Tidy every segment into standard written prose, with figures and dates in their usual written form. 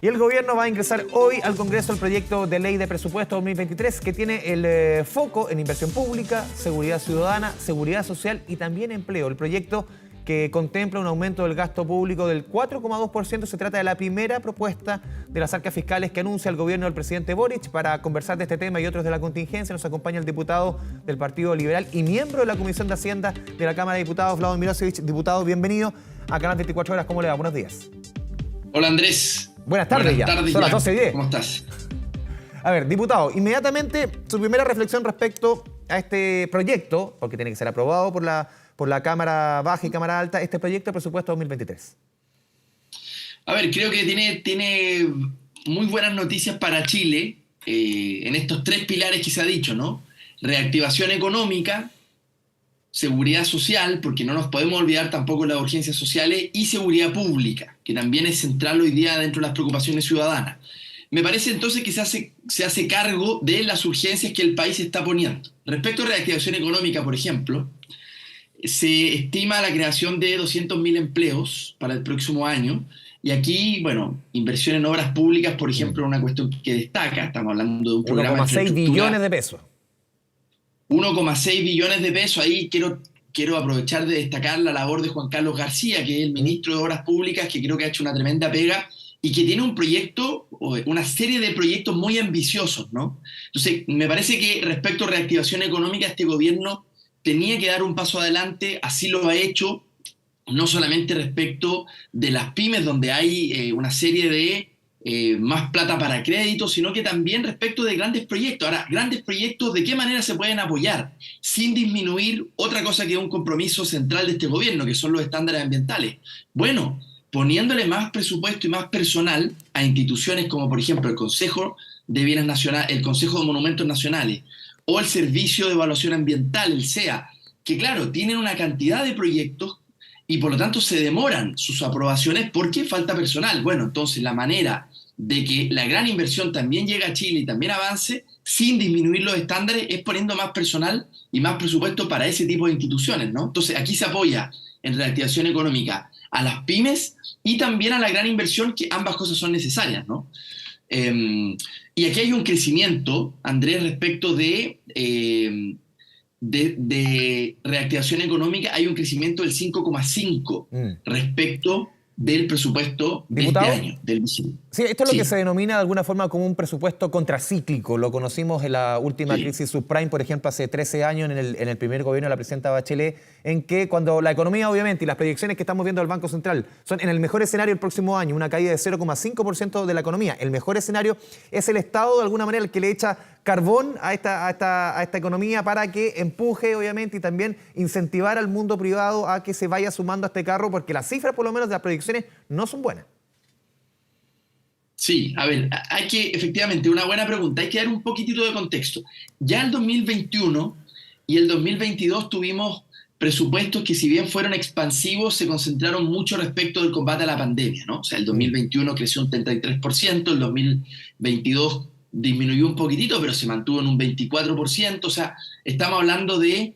Y el gobierno va a ingresar hoy al Congreso el proyecto de ley de presupuesto 2023 que tiene el foco en inversión pública, seguridad ciudadana, seguridad social y también empleo. El proyecto que contempla un aumento del gasto público del 4,2%. Se trata de la primera propuesta de las arcas fiscales que anuncia el gobierno del presidente Boric. Para conversar de este tema y otros de la contingencia nos acompaña el diputado del Partido Liberal y miembro de la Comisión de Hacienda de la Cámara de Diputados, Vladimir Milosevic. Diputado, bienvenido a Canal 24 Horas. ¿Cómo le va? Buenos días. Hola Andrés. Buenas tardes ya. Son las 12:10. ¿Cómo estás? A ver, diputado, inmediatamente su primera reflexión respecto a este proyecto, porque tiene que ser aprobado por la Cámara Baja y Cámara Alta, este proyecto de presupuesto 2023. A ver, creo que tiene muy buenas noticias para Chile en estos tres pilares que se ha dicho, ¿no? Reactivación económica, seguridad social, porque no nos podemos olvidar tampoco las urgencias sociales, y seguridad pública, que también es central hoy día dentro de las preocupaciones ciudadanas. Me parece entonces que se hace cargo de las urgencias que el país está poniendo. Respecto a reactivación económica, por ejemplo, se estima la creación de 200.000 empleos para el próximo año. Y aquí, bueno, inversión en obras públicas, por ejemplo, es una cuestión que destaca. Estamos hablando de un programa de 1,6 billones de pesos. 1,6 billones de pesos. Ahí quiero aprovechar de destacar la labor de Juan Carlos García, que es el ministro de Obras Públicas, que creo que ha hecho una tremenda pega y que tiene un proyecto, una serie de proyectos muy ambiciosos, ¿no? Entonces, me parece que respecto a reactivación económica, este gobierno tenía que dar un paso adelante, así lo ha hecho, no solamente respecto de las pymes, donde hay una serie de más plata para crédito, sino que también respecto de grandes proyectos. Ahora, grandes proyectos, ¿de qué manera se pueden apoyar? Sin disminuir otra cosa que es un compromiso central de este gobierno, que son los estándares ambientales. Bueno, poniéndole más presupuesto y más personal a instituciones como, por ejemplo, el Consejo de Bienes Nacionales, el Consejo de Monumentos Nacionales, o el Servicio de Evaluación Ambiental, el SEA, que claro, tienen una cantidad de proyectos y por lo tanto se demoran sus aprobaciones porque falta personal. Bueno, entonces la manera de que la gran inversión también llegue a Chile y también avance sin disminuir los estándares es poniendo más personal y más presupuesto para ese tipo de instituciones, ¿no? Entonces aquí se apoya en reactivación económica a las pymes y también a la gran inversión, que ambas cosas son necesarias, ¿no? Y aquí hay un crecimiento, Andrés, respecto de reactivación económica, hay un crecimiento del 5,5 respecto del presupuesto de este año. Sí, esto es lo que se denomina de alguna forma como un presupuesto contracíclico. Lo conocimos en la última crisis subprime, por ejemplo, hace 13 años en el primer gobierno de la presidenta Bachelet, en que cuando la economía, obviamente, y las proyecciones que estamos viendo del Banco Central son en el mejor escenario el próximo año, una caída de 0,5% de la economía. El mejor escenario es el Estado, de alguna manera, el que le echa carbón a esta economía para que empuje, obviamente, y también incentivar al mundo privado a que se vaya sumando a este carro, porque las cifras, por lo menos, de las proyecciones no son buenas. Sí, a ver, efectivamente, una buena pregunta. Hay que dar un poquitito de contexto. Ya el 2021 y el 2022 tuvimos presupuestos que, si bien fueron expansivos, se concentraron mucho respecto del combate a la pandemia, ¿no? O sea, el 2021 creció un 33%, el 2022 disminuyó un poquitito, pero se mantuvo en un 24%. O sea, estamos hablando de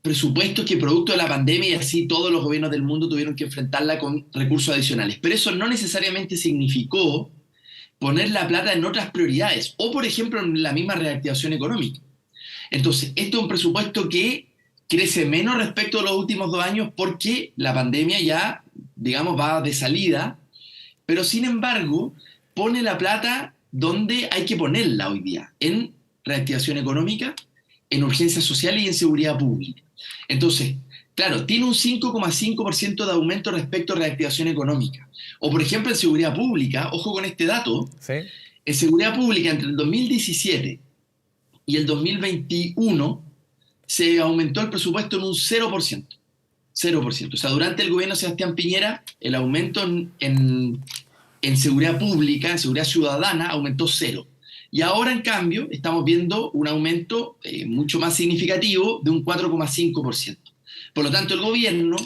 presupuestos que, producto de la pandemia, y así todos los gobiernos del mundo tuvieron que enfrentarla con recursos adicionales. Pero eso no necesariamente significó poner la plata en otras prioridades, o por ejemplo en la misma reactivación económica. Entonces, esto es un presupuesto que crece menos respecto a los últimos 2 años porque la pandemia ya, digamos, va de salida, pero sin embargo pone la plata donde hay que ponerla hoy día, en reactivación económica, en urgencias sociales y en seguridad pública. Entonces, claro, tiene un 5,5% de aumento respecto a reactivación económica. O, por ejemplo, en seguridad pública, ojo con este dato, ¿sí? En seguridad pública entre el 2017 y el 2021 se aumentó el presupuesto en un 0%. 0%. O sea, durante el gobierno de Sebastián Piñera, el aumento en seguridad pública, en seguridad ciudadana, aumentó 0%. Y ahora, en cambio, estamos viendo un aumento mucho más significativo de un 4,5%. Por lo tanto, el gobierno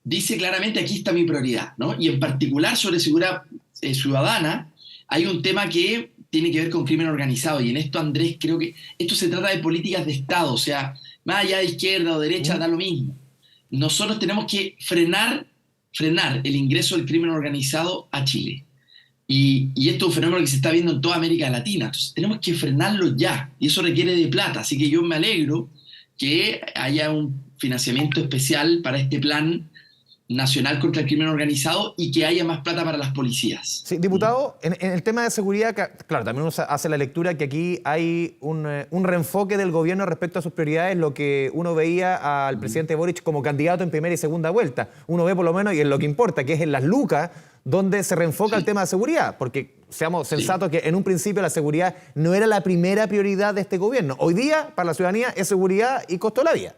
dice claramente: aquí está mi prioridad, ¿no? Y en particular sobre seguridad ciudadana hay un tema que tiene que ver con crimen organizado. Y en esto, Andrés, creo que esto se trata de políticas de Estado. O sea, más allá de izquierda o derecha, da lo mismo. Nosotros tenemos que frenar el ingreso del crimen organizado a Chile. Y esto es un fenómeno que se está viendo en toda América Latina. Entonces tenemos que frenarlo ya. Y eso requiere de plata. Así que yo me alegro que haya un financiamiento especial para este plan nacional contra el crimen organizado y que haya más plata para las policías. Sí, diputado, en el tema de seguridad, claro, también uno hace la lectura que aquí hay un reenfoque del gobierno respecto a sus prioridades, lo que uno veía al presidente Boric como candidato en primera y segunda vuelta. Uno ve por lo menos, y es lo que importa, que es en las lucas, donde se reenfoca el tema de seguridad, porque seamos sensatos que en un principio la seguridad no era la primera prioridad de este gobierno. Hoy día, para la ciudadanía, es seguridad y costo de la vida.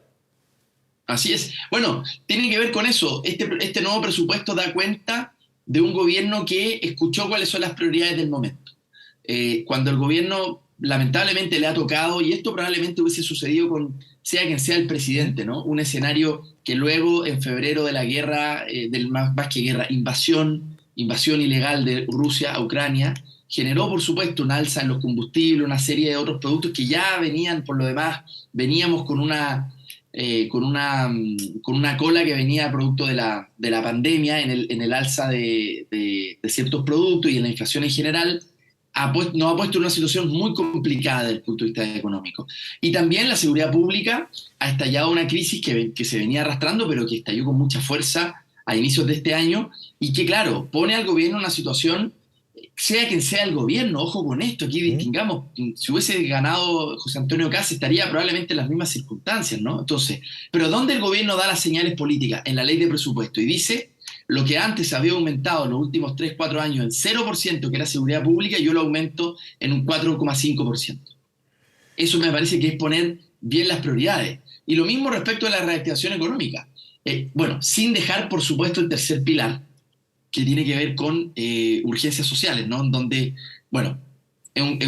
Así es. Bueno, tiene que ver con eso. Este nuevo presupuesto da cuenta de un gobierno que escuchó cuáles son las prioridades del momento. Cuando el gobierno lamentablemente le ha tocado, y esto probablemente hubiese sucedido con sea quien sea el presidente, ¿no? Un escenario que luego, en febrero de la guerra, más que guerra, invasión ilegal de Rusia a Ucrania, generó, por supuesto, un alza en los combustibles, una serie de otros productos que ya venían, por lo demás, veníamos con una cola que venía producto de la pandemia en el alza de ciertos productos y en la inflación en general, nos ha puesto en una situación muy complicada desde el punto de vista económico. Y también la seguridad pública ha estallado una crisis que se venía arrastrando, pero que estalló con mucha fuerza a inicios de este año y que, claro, pone al gobierno en una situación, sea quien sea el gobierno, ojo con esto, aquí distingamos, si hubiese ganado José Antonio Kast estaría probablemente en las mismas circunstancias, ¿no? Entonces, pero ¿dónde el gobierno da las señales políticas? En la ley de presupuesto, y dice, lo que antes había aumentado en los últimos 3, 4 años en 0%, que era seguridad pública, yo lo aumento en un 4,5%. Eso me parece que es poner bien las prioridades. Y lo mismo respecto de la reactivación económica. Bueno, sin dejar, por supuesto, el tercer pilar, que tiene que ver con urgencias sociales, ¿no? Donde, bueno, es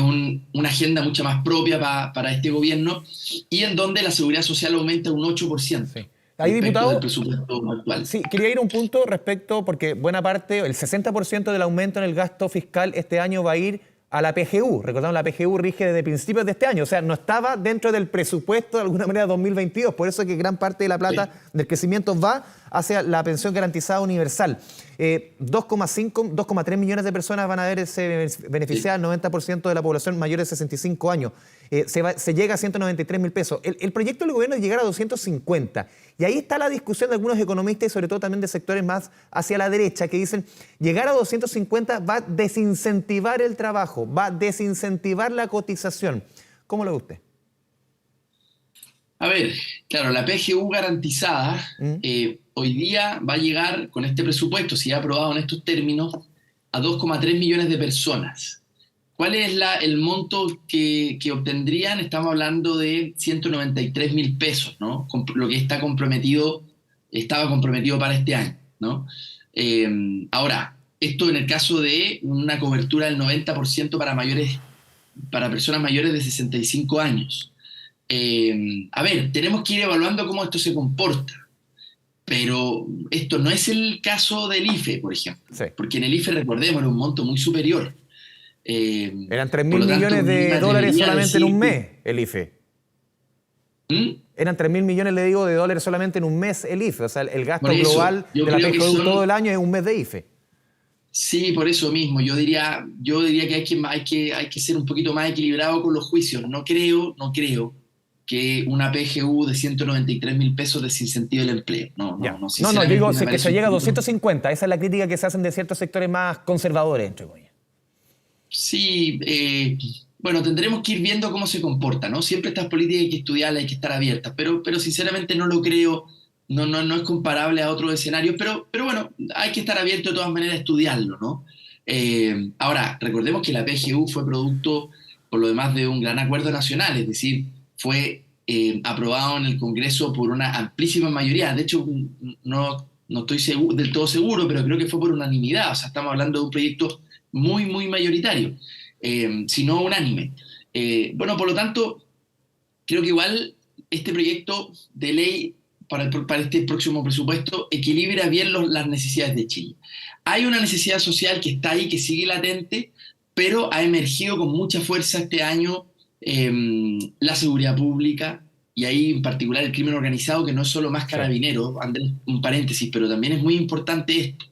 una agenda mucho más propia para este gobierno y en donde la seguridad social aumenta un 8%. Sí. Ahí, diputado, del presupuesto actual. Sí, quería ir a un punto respecto, porque buena parte, el 60% del aumento en el gasto fiscal este año va a ir a la PGU. Recordamos, la PGU rige desde principios de este año, o sea, no estaba dentro del presupuesto de alguna manera 2022, por eso es que gran parte de la plata del crecimiento va hacia la pensión garantizada universal. 2,3 millones de personas van a verse beneficiadas, 90% de la población mayor de 65 años. Se llega a 193.000 pesos. El proyecto del gobierno es llegar a 250. Y ahí está la discusión de algunos economistas y sobre todo también de sectores más hacia la derecha que dicen llegar a 250 va a desincentivar el trabajo, va a desincentivar la cotización. ¿Cómo lo ve usted? A ver, claro, la PGU garantizada hoy día va a llegar con este presupuesto, si ha aprobado en estos términos, a 2,3 millones de personas. ¿Cuál es el monto que obtendrían? Estamos hablando de 193.000 pesos, ¿no? Lo que estaba comprometido para este año, ¿no? Ahora, esto en el caso de una cobertura del 90% para personas mayores de 65 años. A ver, tenemos que ir evaluando cómo esto se comporta, pero esto no es el caso del IFE, por ejemplo, porque en el IFE, recordemos, era un monto muy superior. Eran 3.000 millones de dólares solamente en un mes el IFE. Eran 3.000 millones, le digo, de dólares solamente en un mes el IFE. O sea, el gasto global de la PGU todo el año es un mes de IFE. Sí, por eso mismo. Yo diría que hay que ser un poquito más equilibrado con los juicios. No creo que una PGU de 193.000 pesos desincentive el empleo. No, digo, si es que se llega a 250. Esa es la crítica que se hacen de ciertos sectores más conservadores, entre comillas. Sí, bueno, tendremos que ir viendo cómo se comporta, ¿no? Siempre estas políticas hay que estudiarlas, hay que estar abiertas, pero sinceramente no lo creo, no es comparable a otros escenarios, pero bueno, hay que estar abierto de todas maneras a estudiarlo, ¿no? Ahora, recordemos que la PGU fue producto, por lo demás, de un gran acuerdo nacional, es decir, fue aprobado en el Congreso por una amplísima mayoría. De hecho, no estoy del todo seguro, pero creo que fue por unanimidad. O sea, estamos hablando de un proyecto muy, muy mayoritario, si no unánime. Bueno, por lo tanto, creo que igual este proyecto de ley para este próximo presupuesto equilibra bien las necesidades de Chile. Hay una necesidad social que está ahí, que sigue latente, pero ha emergido con mucha fuerza este año la seguridad pública, y ahí en particular el crimen organizado, que no es solo más carabinero, Andrés, un paréntesis, pero también es muy importante esto.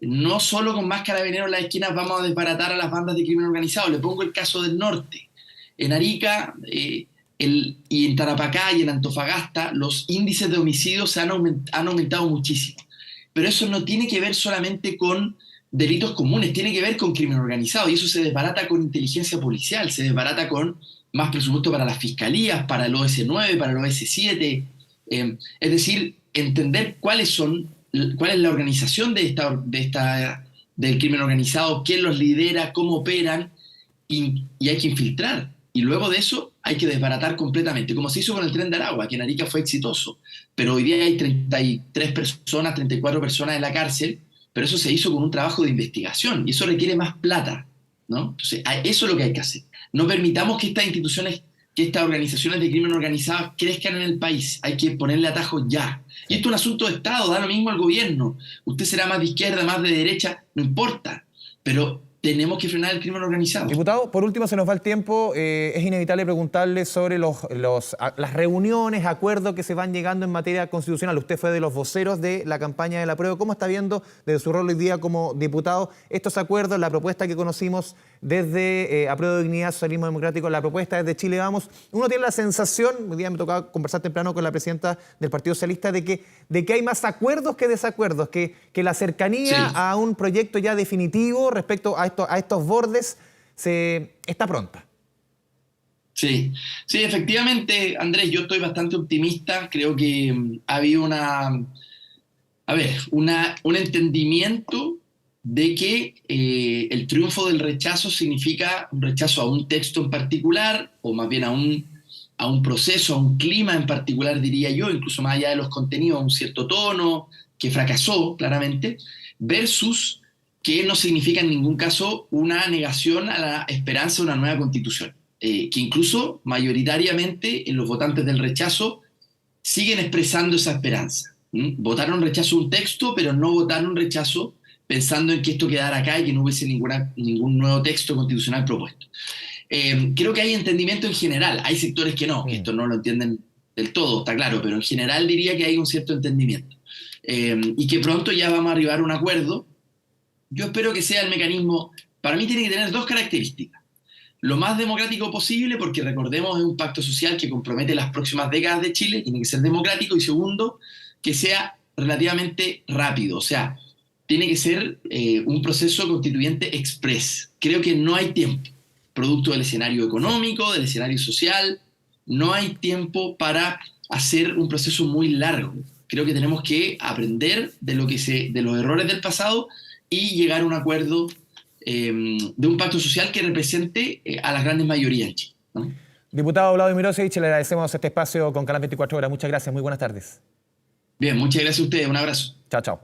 no solo con más carabineros en las esquinas vamos a desbaratar a las bandas de crimen organizado. Le pongo el caso del norte. En Arica y en Tarapacá y en Antofagasta los índices de homicidios han aumentado muchísimo. Pero eso no tiene que ver solamente con delitos comunes, tiene que ver con crimen organizado, y eso se desbarata con inteligencia policial, se desbarata con más presupuesto para las fiscalías, para el OS9, para el OS7. Es decir, entender cuál es la organización del crimen organizado, quién los lidera, cómo operan, y hay que infiltrar. Y luego de eso hay que desbaratar completamente, como se hizo con el Tren de Aragua, que en Arica fue exitoso. Pero hoy día hay 33 personas, 34 personas en la cárcel, pero eso se hizo con un trabajo de investigación y eso requiere más plata, ¿no? Entonces, eso es lo que hay que hacer. No permitamos que estas instituciones, que estas organizaciones de crimen organizado crezcan en el país. Hay que ponerle atajos ya. Y esto es un asunto de Estado, da lo mismo al gobierno. Usted será más de izquierda, más de derecha, no importa. Pero tenemos que frenar el crimen organizado. Diputado, por último, se nos va el tiempo. Es inevitable preguntarle sobre las reuniones, acuerdos que se van llegando en materia constitucional. Usted fue de los voceros de la campaña del apruebo. ¿Cómo está viendo desde su rol hoy día como diputado estos acuerdos, la propuesta que conocimos desde Apruebo de Dignidad, Socialismo Democrático, la propuesta desde Chile Vamos? Uno tiene la sensación, hoy día me tocaba conversar temprano con la presidenta del Partido Socialista, de que hay más acuerdos que desacuerdos, que la cercanía a un proyecto ya definitivo respecto a estos bordes está pronta. Sí, efectivamente, Andrés, yo estoy bastante optimista. Creo que ha habido un entendimiento de que el triunfo del rechazo significa un rechazo a un texto en particular, o más bien a un proceso, a un clima en particular, diría yo, incluso más allá de los contenidos, a un cierto tono que fracasó claramente, versus que no significa en ningún caso una negación a la esperanza de una nueva constitución, que incluso mayoritariamente en los votantes del rechazo siguen expresando esa esperanza. Votaron rechazo a un texto, pero no votaron rechazo pensando en que esto quedara acá y que no hubiese ningún nuevo texto constitucional propuesto. Creo que hay entendimiento en general, hay sectores que no, que esto no lo entienden del todo, está claro, pero en general diría que hay un cierto entendimiento. Y que pronto ya vamos a arribar a un acuerdo. Yo espero que sea el mecanismo, para mí tiene que tener dos características. Lo más democrático posible, porque recordemos es un pacto social que compromete las próximas décadas de Chile, tiene que ser democrático, y segundo, que sea relativamente rápido, o sea, tiene que ser un proceso constituyente express. Creo que no hay tiempo, producto del escenario económico, del escenario social, no hay tiempo para hacer un proceso muy largo. Creo que tenemos que aprender de los errores del pasado y llegar a un acuerdo de un pacto social que represente a las grandes mayorías en Chile, ¿no? Diputado Vladimir Mirosevich, le agradecemos este espacio con Canal 24 Horas. Muchas gracias, muy buenas tardes. Bien, muchas gracias a ustedes, un abrazo. Chao, chao.